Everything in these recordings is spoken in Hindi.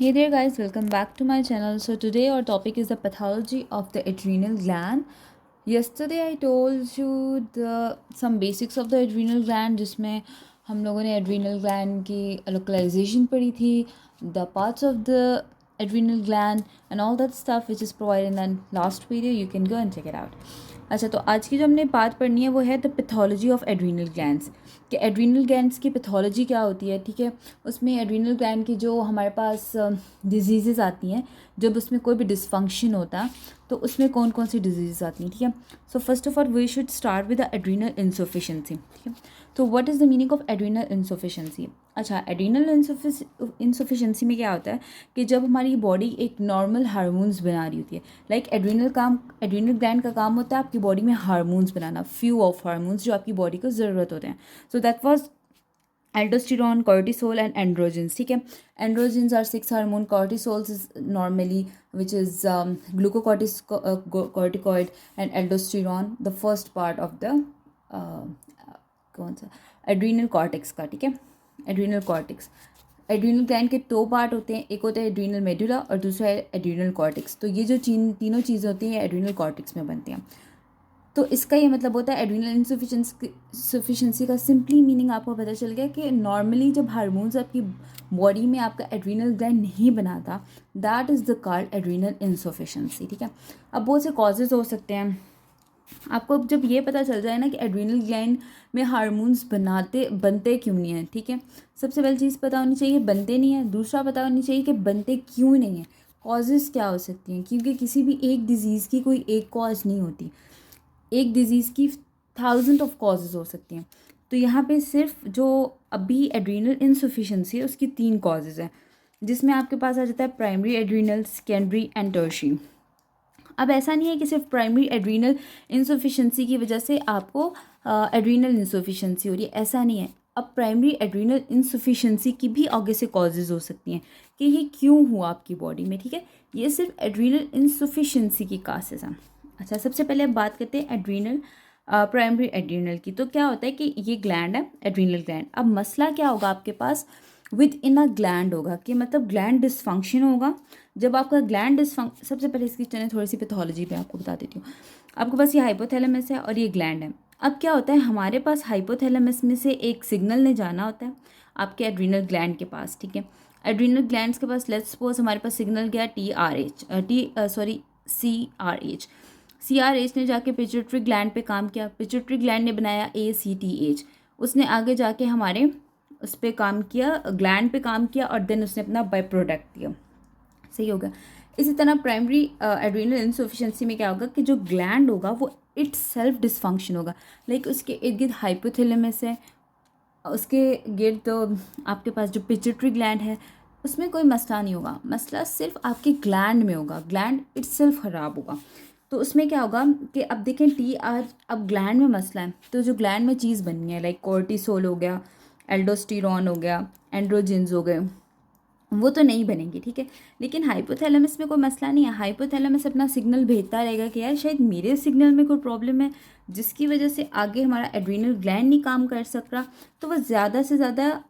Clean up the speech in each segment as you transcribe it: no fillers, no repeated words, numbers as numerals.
Hey there guys, welcome back to my channel. So today our topic is the pathology of the adrenal gland. Yesterday I told you the some basics of the adrenal gland जिसमें हम लोगों ने adrenal gland की localization पढ़ी थी, the parts of the adrenal gland and all that stuff which is provided in the last video. You can go and check it out. अच्छा, तो आज की जो हमने बात पढ़नी है वो है the pathology of adrenal glands कि एड्रीनल ग्लैंड्स की पैथोलॉजी क्या होती है। ठीक है, उसमें एड्रीनल ग्लैंड की जो हमारे पास डिजीज़ आती हैं, जब उसमें कोई भी डिसफंक्शन होता है तो उसमें कौन कौन सी डिजीज़ आती हैं। ठीक है, so first of all we should start with the adrenal insufficiency. ठीक है, तो what is the meaning of adrenal insufficiency. अच्छा, एड्रीनल इंसफिशेंसी में क्या होता है कि जब हमारी बॉडी एक नॉर्मल हार्मोन्स बना रही होती है, लाइक एड्रीनल ग्लैंड का काम होता है आपकी बॉडी में हार्मोन्स बनाना, फ्यू ऑफ हार्मोन्स जो आपकी बॉडी को ज़रूरत होते हैं। So that was aldosterone, cortisol and androgens. ठीक है, androgens are 6 hormone, cortisols is normally which is glucocorticoid and aldosterone the first part of the कौन सा एड्रीनल कॉर्टेक्स का। ठीक है, एड्रीनल कॉर्टेक्स, एड्रीनल ग्लैंड के 2 पार्ट होते हैं, एक होता है एड्रीनल मेडुला और दूसरा है एड्रीनल कॉर्टेक्स। तो ये जो तीनों चीज़ें होती हैं एड्रीनल कॉर्टेक्स में बनती हैं। तो इसका ये मतलब होता है एड्रीनल इंसफिशेंसी का सिंपली मीनिंग आपको पता चल गया कि नॉर्मली जब हार्मोन्स आपकी बॉडी में आपका एड्रीनल ग्लैंड नहीं बनाता, that is the called adrenal insufficiency. ठीक है, अब बहुत से कॉजेज़ हो सकते हैं। आपको जब ये पता चल जाए ना कि एड्रीनल ग्लैंड में हार्मोन्स बनते क्यों नहीं हैं। ठीक है, सबसे पहली चीज़ पता होनी चाहिए बनते नहीं है, दूसरा पता होनी चाहिए कि बनते क्यों नहीं है, कॉजेज़ क्या हो सकती हैं, क्योंकि किसी भी एक डिज़ीज़ की कोई एक कॉज नहीं होती, एक डिज़ीज़ की 1000 ऑफ कॉजेज़ हो सकती हैं। तो यहाँ पे सिर्फ जो अभी एड्रीनल इंसफिशेंसी है उसकी 3 कॉजेज़ हैं, जिसमें आपके पास आ जाता है primary adrenal, secondary and tertiary. अब ऐसा नहीं है कि सिर्फ प्राइमरी एड्रीनल इंसफिशेंसी की वजह से आपको एड्रीनल इंसफिशेंसी हो रही है, ऐसा नहीं है। अब प्राइमरी एड्रीनल इंसफिशेंसी की भी आगे से कॉजेज़ हो सकती हैं कि ये क्यों हुआ आपकी बॉडी में। ठीक है, ये सिर्फ एड्रीनल इंसफिशेंसी की कासेस हैं। अच्छा, सबसे पहले अब बात करते हैं एड्रीनल प्राइमरी एड्रीनल की। तो क्या होता है कि ये ग्लैंड है एड्रीनल ग्लैंड। अब मसला क्या होगा आपके पास, विद इन अ ग्लैंड होगा कि मतलब ग्लैंड डिसफंक्शन होगा। जब आपका ग्लैंड सबसे पहले इसकी चलिए थोड़ी सी पैथोलॉजी पे आपको बता देती हूँ। आपके पास ये हाइपोथैलेमस है और ये ग्लैंड है। अब क्या होता है, हमारे पास हाइपोथैलेमस में से एक सिग्नल ने जाना होता है आपके एड्रीनल ग्लैंड के पास। ठीक है, एड्रीनल ग्लैंड्स के पास लेट्स सपोज हमारे पास सिग्नल गया CRH ने जाके पिट्यूटरी ग्लैंड पे काम किया, पिट्यूटरी ग्लैंड ने बनाया ACTH, उसने आगे जाके हमारे उस पर काम किया, ग्लैंड पे काम किया और देन उसने अपना बाई प्रोडक्ट दिया। सही होगा। इसी तरह प्राइमरी एड्रीनल इंसफिशेंसी में क्या होगा कि जो ग्लैंड होगा वो इट सेल्फ डिसफंक्शन होगा, लाइक उसके इर्द गिर्द हाइपोथैलेमस है, उसके गिर्द तो आपके पास जो पिट्यूटरी ग्लैंड है उसमें कोई मसला नहीं होगा, मसला सिर्फ आपके ग्लैंड में होगा, ग्लैंड इट सेल्फ ख़राब होगा। तो उसमें क्या होगा कि अब देखें अब ग्लैंड में मसला है, तो जो ग्लैंड में चीज़ बननी है लाइक कोर्टिसोल हो गया, एल्डोस्टेरॉन हो गया, एंड्रोजेंस हो गए, वो तो नहीं बनेंगे। ठीक है, लेकिन हाइपोथैलेमस में कोई मसला नहीं है, हाइपोथैलेमस अपना सिग्नल भेजता रहेगा कि यार शायद मेरे सिग्नल में कोई प्रॉब्लम है जिसकी वजह से आगे हमारा एड्रीनल ग्लैंड नहीं काम कर सक रहा, तो वह ज़्यादा से ज़्यादा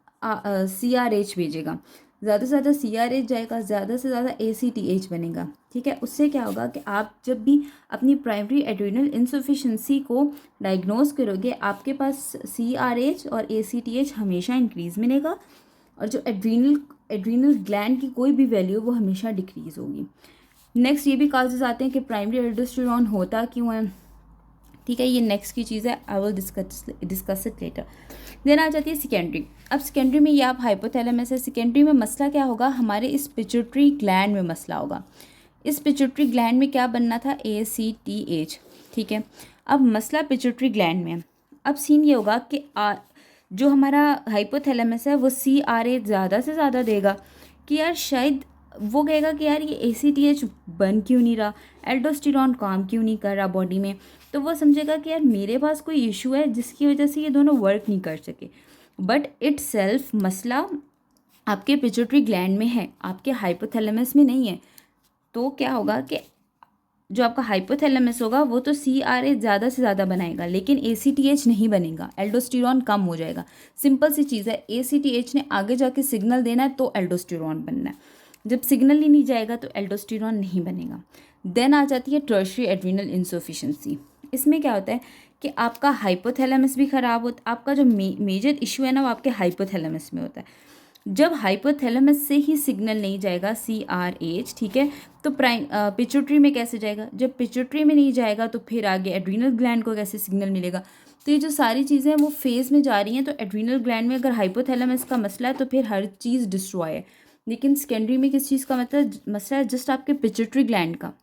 CRH भेजेगा, ज़्यादा से ज़्यादा CRH जाएगा, ज़्यादा से ज़्यादा ACTH बनेगा। ठीक है, उससे क्या होगा कि आप जब भी अपनी प्राइमरी एड्रीनल इंसफिशेंसी को डायग्नोज करोगे आपके पास CRH और ACTH हमेशा इंक्रीज़ मिलेगा और जो एड्रीनल ग्लैंड की कोई भी वैल्यू वो हमेशा डिक्रीज़ होगी। नेक्स्ट ये भी काजेज आते हैं कि प्राइमरी एल्डोस्टेरॉन होता क्यों है। ठीक है, ये नेक्स्ट की चीज़ है, I will discuss it later. Then आ जाती है सेकेंडरी। अब सेकेंडरी में ये आप हाइपोथैलेमस है, सेकेंडरी में मसला क्या होगा, हमारे इस पिट्यूटरी ग्लैंड में मसला होगा। इस पिट्यूटरी ग्लैंड में क्या बनना था, ACTH। ठीक है, अब मसला पिट्यूटरी ग्लैंड में। अब सीन ये होगा कि जो हमारा हाइपोथैलेमस है वो CRH ज़्यादा से ज़्यादा देगा कि यार शायद वो कहेगा कि यार ये ACTH बन क्यों नहीं रहा, एल्डोस्टेरॉन काम क्यों नहीं कर रहा बॉडी में, तो वो समझेगा कि यार मेरे पास कोई इशू है जिसकी वजह से ये दोनों वर्क नहीं कर सके। बट इट सेल्फ मसला आपके पिट्यूटरी ग्लैंड में है, आपके हाइपोथैलेमस में नहीं है। तो क्या होगा कि जो आपका हाइपोथैलेमस होगा वो तो CRH ज़्यादा से ज़्यादा बनाएगा लेकिन ACTH नहीं बनेगा, एल्डोस्टेरॉन कम हो जाएगा। सिंपल सी चीज़ है, ACTH ने आगे जाके सिग्नल देना है तो एल्डोस्टेरॉन बनना है। जब सिग्नल ही नहीं जाएगा तो एल्डोस्टेरॉन नहीं बनेगा। देन आ जाती है टर्शियरी एड्रीनल इंसफिशिएंसी। इसमें क्या होता है कि आपका हाइपोथैलेमस भी ख़राब होता है। आपका जो मेजर इशू है ना वो आपके हाइपोथैलेमस में होता है। जब हाइपोथैलेमस से ही सिग्नल नहीं जाएगा CRH, ठीक है, तो पिट्यूटरी में कैसे जाएगा? जब पिट्यूटरी में नहीं जाएगा तो फिर आगे एड्रीनल ग्लैंड को कैसे सिग्नल मिलेगा? तो ये जो सारी चीज़ें हैं वो फेज़ में जा रही हैं। तो एड्रीनल ग्लैंड में अगर हाइपोथैलेमस का मसला है तो फिर हर चीज़ डिस्ट्रॉय है। लेकिन सेकेंडरी में किस चीज़ का मतलब मसला है? जस्ट आपके पिट्यूटरी ग्लैंड का।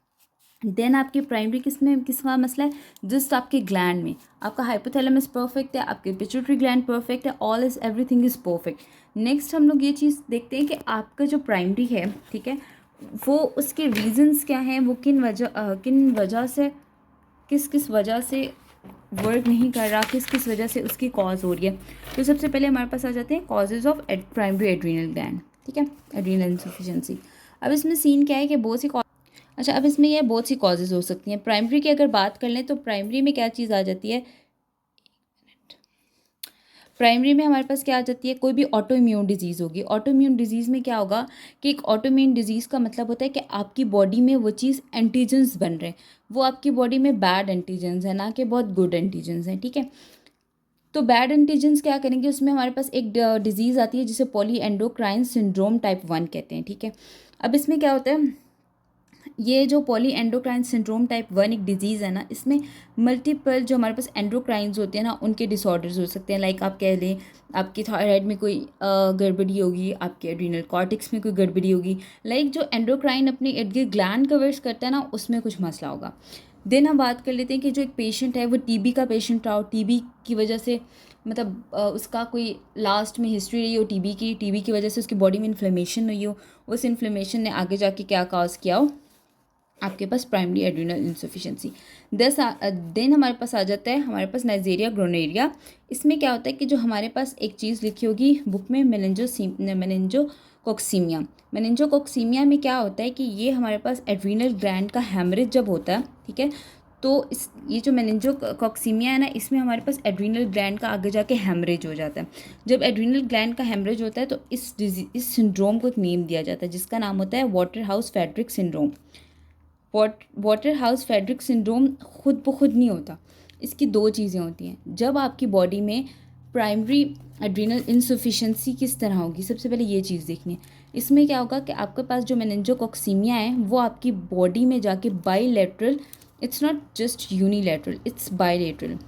देन आपके प्राइमरी किसका मसला है? जस्ट आपके ग्लैंड में। आपका हाइपोथैलेमस परफेक्ट है, आपके पिट्यूटरी ग्लैंड परफेक्ट है, all is everything is perfect. Next हम लोग ये चीज़ देखते हैं कि आपका जो प्राइमरी है, ठीक है, वो उसके रीजंस क्या हैं, वो किन वजह से किस वजह से वर्क नहीं कर रहा, किस वजह से उसकी कॉज हो रही है। तो सबसे पहले हमारे पास आ जाते हैं causes of primary adrenal gland, ठीक है, एड्रीनल इंसफिशिएंसी। अब इसमें सीन क्या है कि अच्छा, अब इसमें यह बहुत सी कॉजेज़ हो सकती हैं। प्राइमरी की अगर बात कर लें तो प्राइमरी में क्या चीज़ आ जाती है? प्राइमरी में हमारे पास क्या आ जाती है? कोई भी ऑटो इम्यून डिजीज़ होगी। ऑटो इम्यून डिजीज़ में क्या होगा कि एक ऑटो इम्यून डिजीज़ का मतलब होता है कि आपकी बॉडी में वो चीज़ एंटीजन्स बन रहे हैं, वो आपकी बॉडी में बैड एंटीजन्स हैं, ना कि बहुत गुड एंटीजन्स हैं, ठीक है। तो बैड एंटीजन्स क्या करेंगे? उसमें हमारे पास एक डिजीज़ आती है जिसे पॉलीएंडोक्राइन सिंड्रोम टाइप 1 कहते हैं, ठीक है। अब इसमें क्या होता है, ये जो पॉलीएंडोक्राइन सिंड्रोम टाइप 1 एक डिजीज़ है ना, इसमें मल्टीपल जो हमारे पास एंडोक्राइंस होते हैं ना, उनके डिसऑर्डर्स हो सकते हैं। लाइक आप कह लें आपकी थायराइड में कोई गड़बड़ी होगी, आपके एड्रीनल कॉर्टेक्स में कोई गड़बड़ी होगी। लाइक जो एंडोक्राइन अपने इर्द गिर्द ग्लैंड कवर्स करता है ना, उसमें कुछ मसला होगा। देन हम बात कर लेते हैं कि जो एक पेशेंट है वो टीबी का पेशेंट रहा हो, टीबी की वजह से मतलब उसका कोई लास्ट में हिस्ट्री रही हो टीबी की वजह से उसकी बॉडी में इन्फ्लेमेशन हुई हो, उस इन्फ्लेमेशन ने आगे जाके क्या काज किया हो, आपके पास प्राइमरी एड्रीनल इंसफिशिएंसी। देन हमारे पास आ जाता है हमारे पास नाइजेरिया ग्रोनेरिया। इसमें क्या होता है कि जो हमारे पास एक चीज़ लिखी होगी बुक में, मेनिंजोकोक्सीमिया। मेनिंजोकोक्सीमिया में क्या होता है कि ये हमारे पास एड्रीनल ग्लैंड का हैमरेज जब होता है, ठीक है, तो ये जो मेनिंजोकोक्सीमिया है ना, इसमें हमारे पास एड्रीनल ग्लैंड का आगे जाके हैमरेज हो जाता है। जब एड्रीनल ग्लैंड का हैमरेज होता है तो इस सिंड्रोम को एक नेम दिया जाता है जिसका नाम होता है Waterhouse Frederick syndrome. Waterhouse Frederick syndrome खुद ब खुद नहीं होता, इसकी दो चीज़ें होती हैं। जब आपकी बॉडी में प्राइमरी एड्रीनल इंसफिशिएंसी किस तरह होगी, सबसे पहले ये चीज़ देखनी है। इसमें क्या होगा कि आपके पास जो मेनिंजोकोक्सीमिया है वो आपकी बॉडी में जाके bilateral, it's not just unilateral, it's bilateral.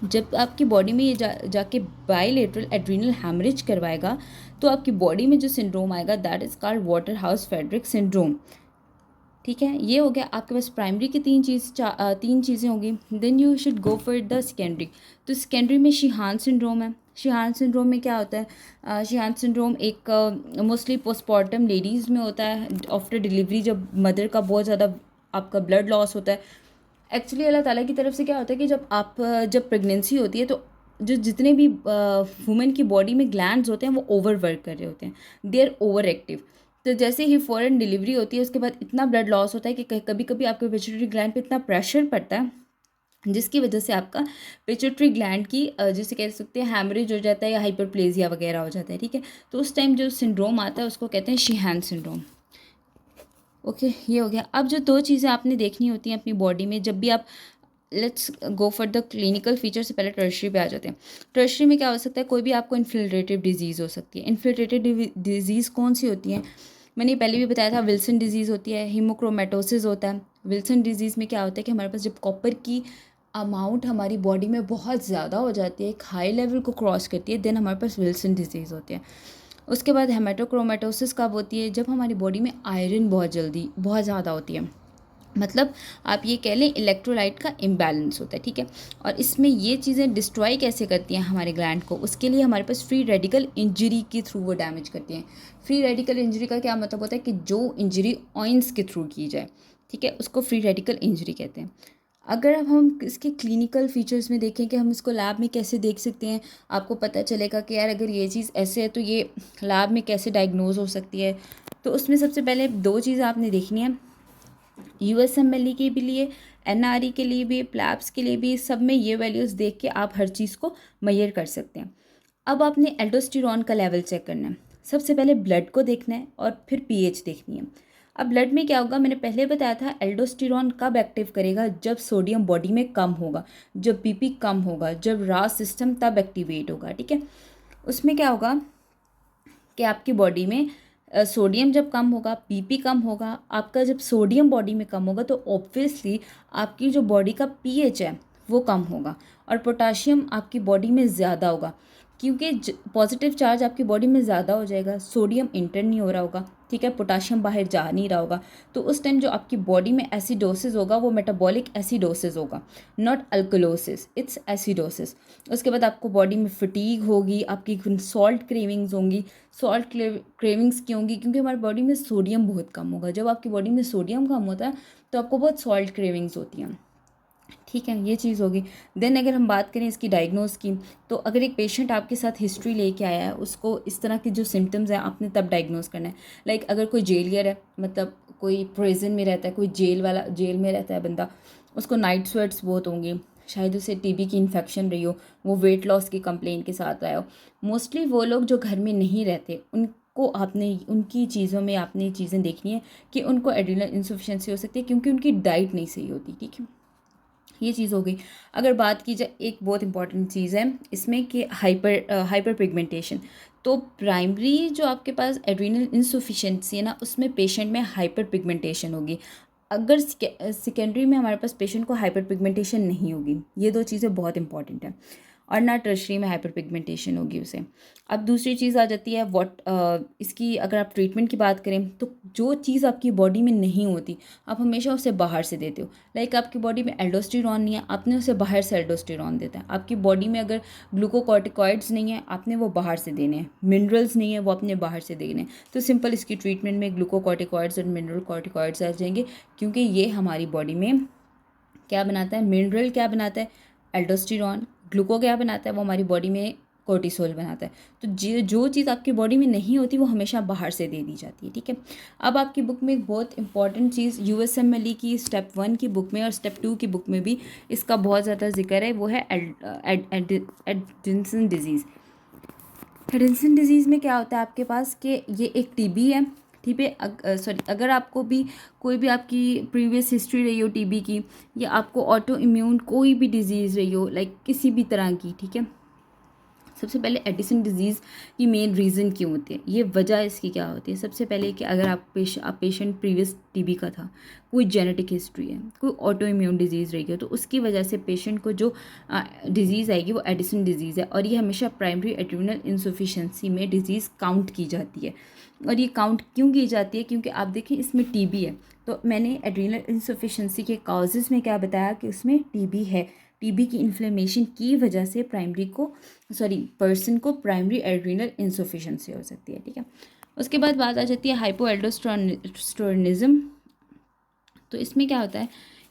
जब आपकी बॉडी में ये जाके बाईलेटरल एड्रीनल हैमरेज करवाएगा तो आपकी बॉडी में जो सिंड्रोम आएगा that is called Waterhouse Frederick syndrome, ठीक है। ये हो गया आपके पास प्राइमरी की तीन चीज़ें होगी। Then you should go for the secondary. तो सेकेंडरी में शिहान सिंड्रोम है। शिहान सिंड्रोम में क्या होता है? शिहान सिंड्रोम एक मोस्टली पोस्टमार्टम लेडीज़ में होता है आफ्टर डिलीवरी, जब मदर का बहुत ज़्यादा आपका ब्लड लॉस होता है। एक्चुअली अल्लाह ताला की तरफ से क्या होता है कि जब प्रेगनेंसी होती है तो जो जितने भी वुमेन की बॉडी में ग्लैंड्स होते हैं वो ओवर वर्क कर रहे होते हैं, दे आर ओवर एक्टिव। तो जैसे ही फ़ौरन डिलीवरी होती है उसके बाद इतना ब्लड लॉस होता है कि कभी कभी आपके पिट्यूटरी ग्लैंड पे इतना प्रेशर पड़ता है जिसकी वजह से आपका पिट्यूटरी ग्लैंड की जिसे कह सकते हैं हैमरेज हो जाता है या हाइपरप्लेजिया वगैरह हो जाता है, ठीक है। तो उस टाइम जो सिंड्रोम आता है उसको कहते हैं शिहान सिंड्रोम। ओके, ये हो गया। अब जो दो चीज़ें आपने देखनी होती हैं अपनी बॉडी में जब भी आप, let's go for the clinical feature से पहले टर्शरी पे आ जाते हैं। टर्शरी में क्या हो सकता है? कोई भी आपको इन्फिल्ट्रेटिव डिजीज़ हो सकती है। इन्फिल्ट्रेटिव डिजीज़ कौन सी होती हैं? मैंने पहले भी बताया था, विल्सन डिजीज़ होती है, हीमोक्रोमेटोसिस होता है। विल्सन डिजीज़ में क्या होता है कि हमारे पास जब कॉपर की अमाउंट हमारी बॉडी में बहुत ज़्यादा हो जाती है, एक हाई लेवल को क्रॉस करती है, देन हमारे पास विल्सन डिजीज़ होती है। उसके बाद हेमाटोक्रोमेटोसिस कब होती है? जब हमारी बॉडी में आयरन बहुत ज़्यादा होती है, मतलब आप ये कह लें इलेक्ट्रोलाइट का इम्बैलेंस होता है, ठीक है। और इसमें ये चीज़ें डिस्ट्रॉय कैसे करती हैं हमारे ग्लैंड को? उसके लिए हमारे पास फ्री रेडिकल इंजरी के थ्रू वो डैमेज करती हैं। फ्री रेडिकल इंजरी का क्या मतलब होता है कि जो इंजरी ऑइंस के थ्रू की जाए, ठीक है, उसको फ्री रेडिकल इंजरी कहते हैं। अगर अब हम इसके क्लिनिकल फीचर्स में देखें कि हम इसको लैब में कैसे देख सकते हैं, आपको पता चलेगा कि यार अगर ये चीज़ ऐसे है तो ये लैब में कैसे डायग्नोज हो सकती है। तो उसमें सबसे पहले दो चीज़ें आपने देखनी है, USMLE के भी लिए, NRE के लिए भी, प्लैब्स के लिए भी, सब में ये वैल्यूज़ देख के आप हर चीज़ को मेजर कर सकते हैं। अब आपने एल्डोस्टेरॉन का लेवल चेक करना है। सबसे पहले ब्लड को देखना है और फिर पीएच देखनी है। अब ब्लड में क्या होगा, मैंने पहले बताया था एल्डोस्टेरॉन कब एक्टिव करेगा, जब सोडियम बॉडी में कम होगा, जब बीपी कम होगा, जब रास सिस्टम तब एक्टिवेट होगा, ठीक है। उसमें क्या होगा कि आपकी बॉडी में सोडियम जब कम होगा, बीपी कम होगा, आपका जब सोडियम बॉडी में कम होगा तो ऑब्वियसली आपकी जो बॉडी का पीएच है वो कम होगा और पोटाशियम आपकी बॉडी में ज़्यादा होगा, क्योंकि पॉजिटिव चार्ज आपकी बॉडी में ज़्यादा हो जाएगा, सोडियम इंटर नहीं हो रहा होगा, ठीक है, पोटाशियम बाहर जा नहीं रहा होगा, तो उस टाइम जो आपकी बॉडी में एसिडोसिस होगा वो मेटाबॉलिक एसिडोसिस होगा, नॉट अल्कलोसिस, इट्स एसिडोसिस। उसके बाद आपको बॉडी में फटीग होगी, आपकी सॉल्ट क्रेविंग्स होंगी। सॉल्ट क्रेविंग्स क्यों होंगी? क्योंकि हमारी बॉडी में सोडियम बहुत कम होगा। जब आपकी बॉडी में सोडियम कम होता है तो आपको बहुत सॉल्ट क्रेविंग्स होती हैं, ठीक है, ये चीज़ होगी। देन अगर हम बात करें इसकी डायग्नोज की, तो अगर एक पेशेंट आपके साथ हिस्ट्री लेके आया है, उसको इस तरह की जो सिम्टम्स हैं आपने तब डायग्नोज करना है। लाइक अगर कोई जेलियर है, मतलब कोई प्रिजन में रहता है, कोई जेल में रहता है बंदा, उसको नाइट स्वेट्स बहुत होंगी, शायद उसे टीबी की इन्फेक्शन रही हो, वो वेट लॉस की कंप्लेन के साथ आया हो। मोस्टली वो लोग जो घर में नहीं रहते उनको आपने उनकी चीज़ों में आपने चीज़ें देखनी है कि उनको एड्रिनल इंसफिशिएंसी हो सकती है क्योंकि उनकी डाइट नहीं सही होती, ठीक है, ये चीज़ हो गई। अगर बात की जाए एक बहुत इंपॉर्टेंट चीज़ है इसमें कि हाइपर पिगमेंटेशन, तो प्राइमरी जो आपके पास एड्रीनल इंसफिशिएंसी है ना, उसमें पेशेंट में हाइपर पिगमेंटेशन होगी। अगर सेकेंडरी में हमारे पास पेशेंट को हाइपर पिगमेंटेशन नहीं होगी, ये दो चीज़ें बहुत इंपॉर्टेंट है, और ना टर्शरी में हाइपर पिगमेंटेशन होगी उसे। अब दूसरी चीज़ आ जाती है इसकी अगर आप ट्रीटमेंट की बात करें तो जो चीज़ आपकी बॉडी में नहीं होती आप हमेशा उसे बाहर से देते हो। लाइक आपकी बॉडी में एल्डोस्टेरॉन नहीं है, आपने उसे बाहर से एल्डोस्टेरॉन देता है। आपकी बॉडी में अगर ग्लूकोकॉर्टिकॉइड्स नहीं है, आपने वो बाहर से देने हैं। मिनरल्स नहीं है, वो अपने बाहर से देने हैं। तो सिंपल इसकी ट्रीटमेंट में ग्लूकोकॉर्टिकॉइड्स और मिनरल कॉर्टिकॉइड्स आ जाएंगे, क्योंकि ये हमारी बॉडी में क्या बनाता है, मिनरल क्या बनाता है, एल्डोस्टेरॉन, ग्लूको क्या बनाता है, वो हमारी बॉडी में कोर्टिसोल बनाता है। तो जो चीज़ आपकी बॉडी में नहीं होती वो हमेशा बाहर से दे दी जाती है, ठीक है। अब आपकी बुक में एक बहुत इंपॉर्टेंट चीज़ यूएसएमएलई की स्टेप 1 की बुक में और स्टेप 2 की बुक में भी इसका बहुत ज़्यादा जिक्र है, वो है एडिसन डिजीज़। एडिसन डिजीज़ में क्या होता है आपके पास कि ये एक टीबी है, ठीक है। अगर आपको भी कोई भी आपकी प्रीवियस हिस्ट्री रही हो टीबी की, या आपको ऑटो इम्यून कोई भी डिजीज़ रही हो, लाइक किसी भी तरह की, ठीक है। सबसे पहले एडिसन डिजीज़ की मेन रीज़न क्यों होती है, ये वजह इसकी क्या होती है। सबसे पहले कि अगर आप पेशेंट प्रीवियस टीबी का था, कोई जेनेटिक हिस्ट्री है, कोई ऑटो इम्यून डिजीज़ रही है, तो उसकी वजह से पेशेंट को जो डिजीज़ आएगी वो एडिसन डिजीज़ है। और ये हमेशा प्राइमरी एड्रिनल इंसफिशिएंसी में डिजीज़ काउंट की जाती है। और ये काउंट क्यों की जाती है, क्योंकि आप देखें इसमें टीबी है, तो मैंने एड्रिनल इंसफिशिएंसी के काउजेज़ में क्या बताया कि उसमें टीबी है। टीबी की इन्फ्लेमेशन की वजह से पर्सन को प्राइमरी एड्रिनल इंसफिशिएंसी हो सकती है, ठीक है। उसके बाद बात आ जाती है हाइपोएल्डोस्टेरोनिज्म। तो इसमें क्या होता है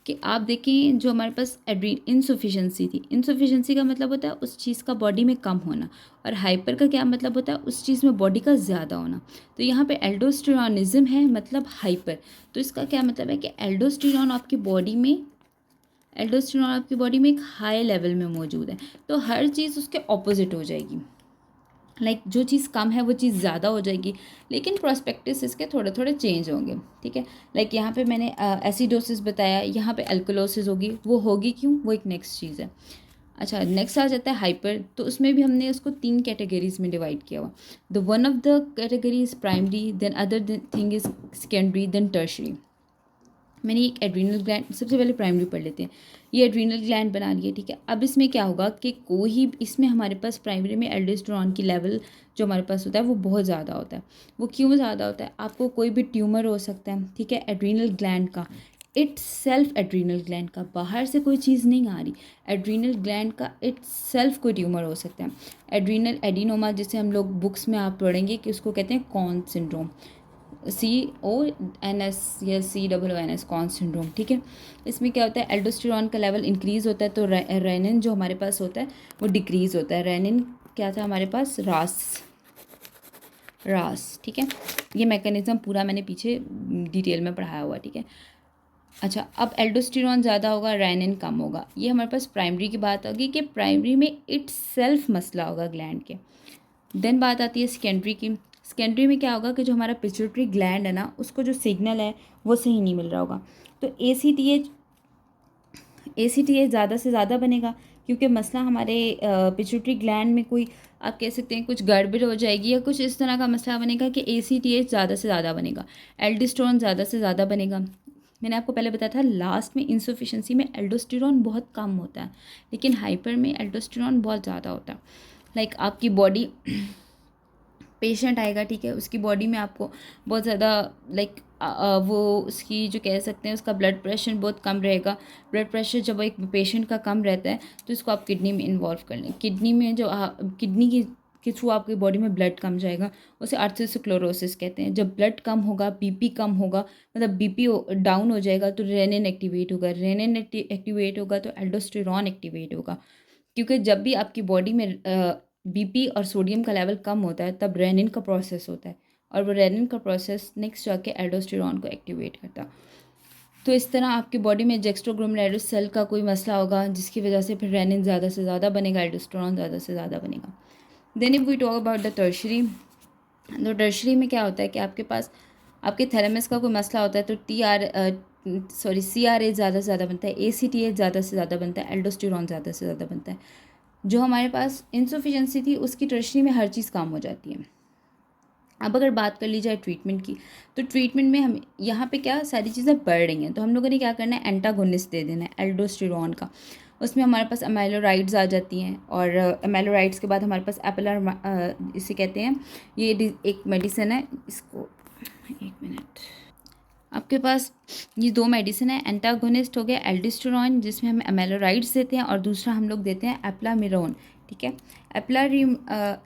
कि आप देखें जो हमारे पास इंसफिशिएंसी थी, इंसफिशिएंसी का मतलब होता है उस चीज़ का बॉडी में कम होना, और हाइपर का क्या मतलब होता है उस चीज़ में बॉडी का ज़्यादा होना। तो यहाँ पे एल्डोस्टेरोनिज्म है मतलब हाइपर, तो इसका क्या मतलब है कि एल्डोस्टेरॉन आपकी बॉडी में एक हाई लेवल में मौजूद है, तो हर चीज़ उसके ऑपोजिट हो जाएगी। लाइक जो चीज़ कम है वो चीज़ ज़्यादा हो जाएगी, लेकिन प्रोस्पेक्टिस इसके थोड़े थोड़े चेंज होंगे, ठीक है। लाइक यहाँ पे मैंने एसिडोसिस बताया, यहाँ पे अल्कलोसिस होगी, वो होगी क्यों, वो एक नेक्स्ट चीज़ है। अच्छा, नेक्स्ट आ जाता है हाइपर, तो उसमें भी हमने उसको 3 कैटेगरीज में डिवाइड किया हुआ। The one of the category is primary, then other thing is secondary, then tertiary. मैंने एक एड्रीनल ग्लैंड, सबसे पहले प्राइमरी पढ़ लेते हैं। ये एड्रीनल ग्लैंड बना लिया, ठीक है। अब इसमें क्या होगा कि इसमें हमारे पास प्राइमरी में एल्डोस्टेरोन की लेवल जो हमारे पास होता है वो बहुत ज़्यादा होता है। वो क्यों ज़्यादा होता है, आपको कोई भी ट्यूमर हो सकता है, ठीक है, एड्रीनल ग्लैंड का, इट्स सेल्फ एड्रीनल ग्लैंड का, बाहर से कोई चीज़ नहीं आ रही, एड्रीनल ग्लैंड का इट्स सेल्फ कोई ट्यूमर हो सकता है। एड्रीनल एडिनोमा, जिसे हम लोग बुक्स में आप पढ़ेंगे कि उसको कहते हैं कॉन सिंड्रोम, CONS या COONS, कॉन सिंड्रोम, ठीक है। इसमें क्या होता है, एल्डोस्टेरॉन का लेवल इंक्रीज़ होता है तो रेनिन जो हमारे पास होता है वो डिक्रीज़ होता है। रेनिन क्या था हमारे पास, रास, ठीक है। ये मैकेनिज्म पूरा मैंने पीछे डिटेल में पढ़ाया हुआ, ठीक है। अच्छा, अब एल्डोस्टेरॉन ज़्यादा होगा, रेनिन कम होगा। ये हमारे पास प्राइमरी की बात होगी कि प्राइमरी में इट्स सेल्फ मसला होगा ग्लैंड के। देन बात आती है सेकेंडरी की। सेकेंडरी में क्या होगा कि जो हमारा पिट्यूटरी ग्लैंड है ना, उसको जो सिग्नल है वो सही नहीं मिल रहा होगा। तो ACTH ज़्यादा से ज़्यादा बनेगा, क्योंकि मसला हमारे पिट्यूटरी ग्लैंड में कोई, आप कह सकते हैं कुछ गड़बड़ हो जाएगी या कुछ इस तरह का मसला बनेगा कि ACTH ज़्यादा से ज़्यादा बनेगा, एल्डोस्टेरोन ज़्यादा से ज़्यादा बनेगा। मैंने आपको पहले बताया था लास्ट में इंसफिशेंसी में एल्डोस्टेरोन बहुत कम होता है, लेकिन हाइपर में एल्डोस्टेरोन बहुत ज़्यादा होता है। लाइक आपकी बॉडी, पेशेंट आएगा, ठीक है, उसकी बॉडी में आपको बहुत ज़्यादा लाइक वो उसकी जो कह सकते हैं उसका ब्लड प्रेशर बहुत कम रहेगा। ब्लड प्रेशर जब एक पेशेंट का कम रहता है तो इसको आप किडनी में इन्वॉल्व कर लें। किडनी में जो किडनी के थ्रू आपकी बॉडी में ब्लड कम जाएगा, उसे आर्थरोस्क्लेरोसिस कहते हैं। जब ब्लड कम होगा, बीपी कम होगा, मतलब बीपी डाउन हो जाएगा तो रेनिन एक्टिवेट होगा, रेनिन एक्टिवेट होगा तो एल्डोस्टेरॉन एक्टिवेट होगा। क्योंकि जब भी आपकी बॉडी में बीपी और सोडियम का लेवल कम होता है तब रेनिन का प्रोसेस होता है, और वो रेनिन का प्रोसेस नेक्स्ट जाके एल्डोस्टेरॉन को एक्टिवेट करता है। तो इस तरह आपकी बॉडी में जेक्स्ट्रोग्लोमेरुलस सेल का कोई मसला होगा जिसकी वजह से फिर रेनिन ज़्यादा से ज़्यादा बनेगा, एल्डोस्टेरॉन ज़्यादा से ज़्यादा बनेगा। Then if we talk about the tertiary, तो टर्शरी में क्या होता है कि आपके पास आपके थैलेमस का कोई मसला होता है तो CRH ज़्यादा से ज़्यादा बनता है, ACTH ज़्यादा से ज़्यादा बनता है, एल्डोस्टेरॉन ज़्यादा से ज़्यादा बनता है। जो हमारे पास इंसफिशेंसी थी उसकी टर्शरी में हर चीज़ काम हो जाती है। अब अगर बात कर ली जाए ट्रीटमेंट की, तो ट्रीटमेंट में हम यहाँ पे क्या सारी चीज़ें बढ़ रही हैं, तो हम लोगों ने क्या करना है, एंटागोनिस्ट दे देना है एल्डोस्टेरॉन का। उसमें हमारे पास अमेलोराइड्स आ जाती हैं, और अमेलोराइड्स के बाद हमारे पास एपलर, इसे कहते हैं, ये एक मेडिसिन है, इसको एक मिनट, आपके पास ये दो मेडिसिन है, एंटागोनिस्ट हो गया एल्डोस्टेरॉन जिसमें हम अमेलोराइड्स देते हैं, और दूसरा हम लोग देते हैं एप्लामिरोन, ठीक है।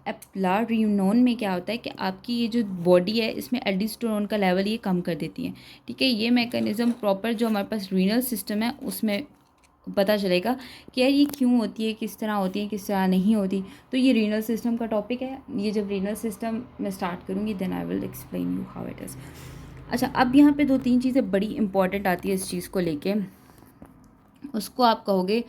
एप्लारिनोन में क्या होता है कि आपकी ये जो बॉडी है इसमें एल्डोस्टेरॉन का लेवल ये कम कर देती है, ठीक है। ये मैकेनिज़्म प्रॉपर जो हमारे पास रीनल सिस्टम है उसमें पता चलेगा कि यार ये क्यों होती है, किस तरह होती है, किस तरह नहीं होती। तो ये रीनल सिस्टम का टॉपिक है, ये जब रीनल सिस्टम मैं स्टार्ट करूँगी then I will explain you how it is. अच्छा, अब यहाँ पे दो तीन चीज़ें बड़ी इंपॉर्टेंट आती है इस चीज़ को लेके, उसको आप कहोगे,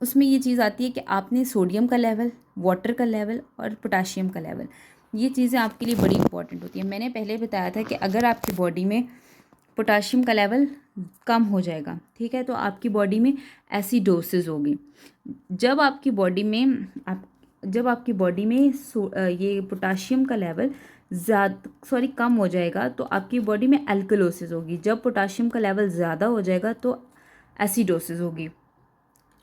उसमें ये चीज़ आती है कि आपने सोडियम का लेवल, वाटर का लेवल और पोटाशियम का लेवल, ये चीज़ें आपके लिए बड़ी इंपॉर्टेंट होती है। मैंने पहले बताया था कि अगर आपकी बॉडी में पोटाशियम का लेवल कम हो जाएगा, ठीक है, तो आपकी बॉडी में एसिडोसिस होगी। जब आपकी बॉडी में ये पोटाशियम का लेवल कम हो जाएगा तो आपकी बॉडी में एल्कलोसिस होगी। जब पोटाशियम का लेवल ज़्यादा हो जाएगा तो एसिडोसिस होगी।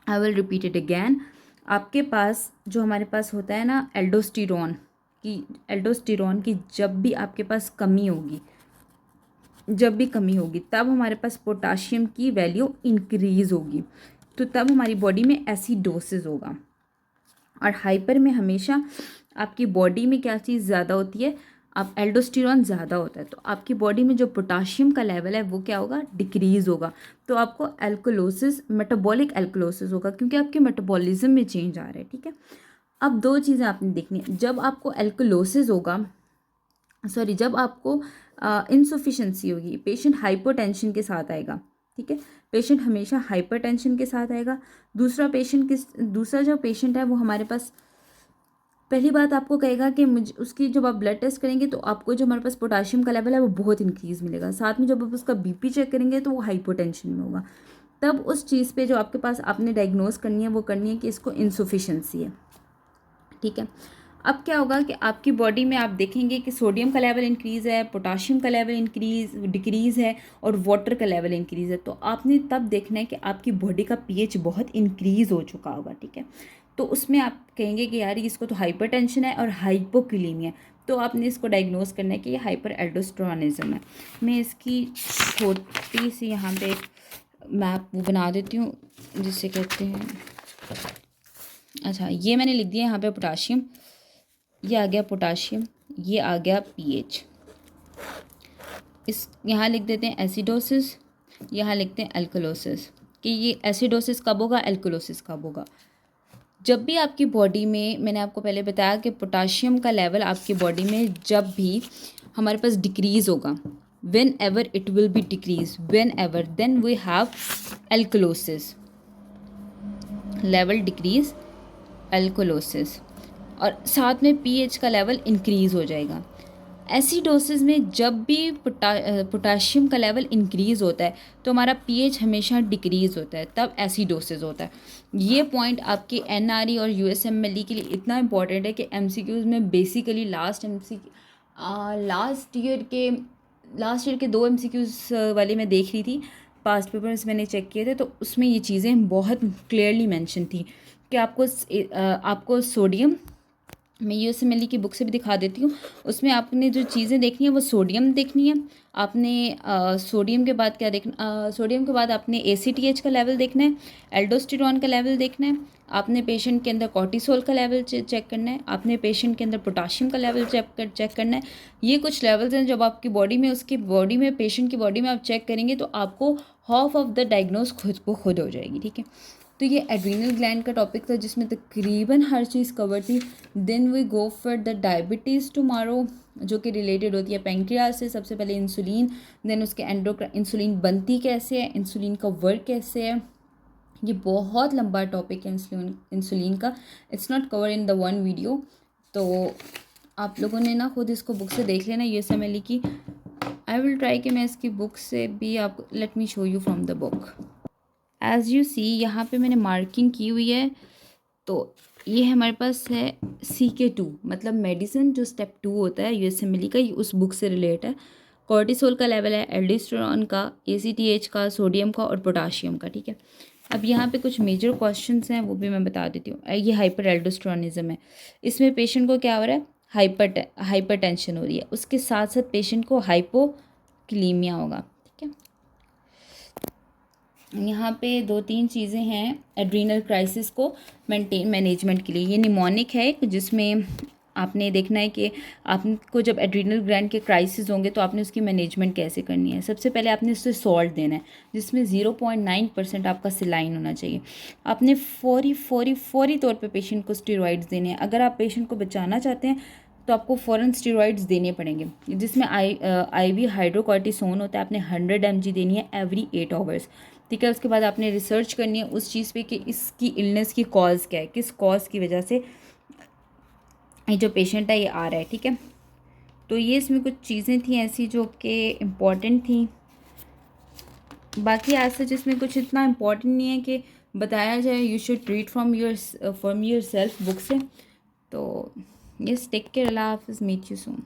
I will repeat it again. आपके पास जो हमारे पास होता है ना एल्डोस्टेरॉन की जब भी आपके पास कमी होगी, तब हमारे पास पोटाशियम की वैल्यू इंक्रीज़ होगी, तो तब हमारी बॉडी में एसिडोसिस होगा। और हाइपर में हमेशा आपकी बॉडी में क्या चीज़ ज़्यादा होती है, आप एल्डोस्टेरॉन ज़्यादा होता है, तो आपकी बॉडी में जो पोटाशियम का लेवल है वो क्या होगा, डिक्रीज़ होगा। तो आपको एल्कलोसिस, मेटाबॉलिक एल्कलोसिस होगा, क्योंकि आपके मेटाबॉलिज्म में चेंज आ रहा है, ठीक है। अब दो चीज़ें आपने देखनी है, जब आपको एल्कलोसिस होगा, जब आपको इनसफिशेंसी होगी, पेशेंट हाइपोटेंशन के साथ आएगा, ठीक है, पेशेंट हमेशा हाइपरटेंशन के साथ आएगा। दूसरा जो पेशेंट है वो हमारे पास पहली बात आपको कहेगा कि उसकी जब आप ब्लड टेस्ट करेंगे तो आपको जो हमारे पास पोटाशियम का लेवल है वो बहुत इंक्रीज़ मिलेगा। साथ में जब आप उसका बीपी चेक करेंगे तो वो हाइपोटेंशन में होगा। तब उस चीज़ पे जो आपके पास आपने डायग्नोज करनी है वो करनी है कि इसको इनसफिशेंसी है, ठीक है। अब क्या होगा कि आपकी बॉडी में आप देखेंगे कि सोडियम का लेवल इंक्रीज़ है, पोटाशियम का लेवल डिक्रीज़ है और वाटर का लेवल इंक्रीज़ है। तो आपने तब देखना है कि आपकी बॉडी का पीएच बहुत इंक्रीज़ हो चुका होगा, ठीक है। तो उसमें आप कहेंगे कि यार इसको तो हाइपरटेंशन है और हाइपोक्लेमिया, तो आपने इसको डायग्नोज करना है कि ये हाइपर एल्डोस्टेरोनिज्म है। मैं इसकी छोटी सी यहाँ पे मैप बना देती हूँ जिससे कहते हैं, अच्छा ये मैंने लिख दिया यहाँ पे पोटाशियम, ये आ गया पोटाशियम, ये आ गया पीएच। इस यहाँ लिख देते हैं एसिडोसिस, यहाँ लिखते हैं एल्कलोसिस, कि ये एसिडोसिस कब होगा, एल्कलोसिस कब होगा। जब भी आपकी बॉडी में, मैंने आपको पहले बताया कि पोटाशियम का लेवल आपकी बॉडी में जब भी हमारे पास डिक्रीज़ होगा, whenever it will be decrease, whenever, then we have alkalosis, level decrease, alkalosis. और साथ में पीएच का लेवल इंक्रीज़ हो जाएगा। एसिडोसिस में जब भी पोटाशियम का लेवल इंक्रीज़ होता है तो हमारा पीएच हमेशा डिक्रीज़ होता है, तब एसिडोसिस होता है। ये पॉइंट आपके एनआरई और यूएसएमएलई के लिए इतना इंपॉर्टेंट है कि एमसीक्यूज़ में बेसिकली लास्ट ईयर के 2 एमसीक्यूज़ वाले मैं देख रही थी, पास्ट पेपर्स मैंने चेक किए थे, तो उसमें ये चीज़ें बहुत क्लियरली मेंशन थी कि आपको सोडियम, मैं यूएसएमएलई की बुक से भी दिखा देती हूँ, उसमें आपने जो चीज़ें देखनी है वो सोडियम देखनी है आपने। सोडियम के बाद क्या देखना, सोडियम के बाद आपने एसीटीएच का लेवल देखना है, एल्डोस्टेरॉन का लेवल देखना है, आपने पेशेंट के अंदर कॉर्टिसोल का लेवल चेक करना है, आपने पेशेंट के अंदर पोटाशियम का लेवल चेक करना है। ये कुछ लेवल्स हैं जब आपकी बॉडी में, पेशेंट की बॉडी में आप चेक करेंगे तो आपको हाफ ऑफ द डायग्नोज खुद हो जाएगी, ठीक है। तो ये एड्रीनल ग्लैंड का टॉपिक था जिसमें तकरीबन हर चीज़ कवर थी। Then we go for the diabetes tomorrow, जो कि रिलेटेड होती है पेंक्रियाज से। सबसे पहले इंसुलिन, देन उसके इंसुलिन बनती कैसे है, इंसुलिन का वर्क कैसे है। ये बहुत लंबा टॉपिक है इंसुलिन का, it's not cover in the one video. तो आप लोगों ने ना खुद इसको बुक से देख लेना, यूएसएमएलई की। आई विल ट्राई कि मैं इसकी बुक से भी आप, let me show you from the book. As you see यहाँ पे मैंने मार्किंग की हुई है। तो ये हमारे पास है CK2, मतलब मेडिसिन जो स्टेप 2 होता है यूएसएमएलई का, ये उस बुक से रिलेट है। कॉर्टिसोल का लेवल है, एल्डोस्टेरॉन का, एसीटीएच का, सोडियम का और पोटाशियम का, ठीक है। अब यहाँ पे कुछ मेजर क्वेश्चंस हैं, वो भी मैं बता देती हूँ। ये हाइपर एल्डोस्टेरोनिज्म है, इसमें पेशेंट को क्या हो रहा है, हाइपरटेंशन हो रही है, उसके साथ साथ पेशेंट को हाइपोक्लीमिया होगा, ठीक है। यहाँ पे 2-3 चीज़ें हैं एड्रीनल क्राइसिस को मैनेजमेंट के लिए। ये निमोनिक है जिसमें आपने देखना है कि आपको जब एड्रीनल ग्लैंड के क्राइसिस होंगे तो आपने उसकी मैनेजमेंट कैसे करनी है। सबसे पहले आपने उससे सॉल्ट देना है जिसमें 0.9% आपका सिलाइन होना चाहिए। आपने फौरी तौर पे पेशेंट को स्टेरॉइड्स देने हैं। अगर आप पेशेंट को बचाना चाहते हैं तो आपको फ़ौरन स्टेरॉइड्स देने पड़ेंगे, जिसमें IV हाइड्रोकॉर्टिसोन होता है। आपने 100 mg देनी है एवरी 8 आवर्स, ठीक है। उसके बाद आपने रिसर्च करनी है उस चीज़ पे कि इसकी इलनेस की कॉज क्या है, किस कॉज की वजह से ये जो पेशेंट है ये आ रहा है, ठीक है। तो ये इसमें कुछ चीज़ें थी ऐसी जो कि इम्पॉर्टेंट थी। बाकी आज सच इसमें कुछ इतना इम्पॉर्टेंट नहीं है कि बताया जाए। You should read from your self book से। तो यस, टेक केयर, अल्लाह हाफिज़, मीट यू सून।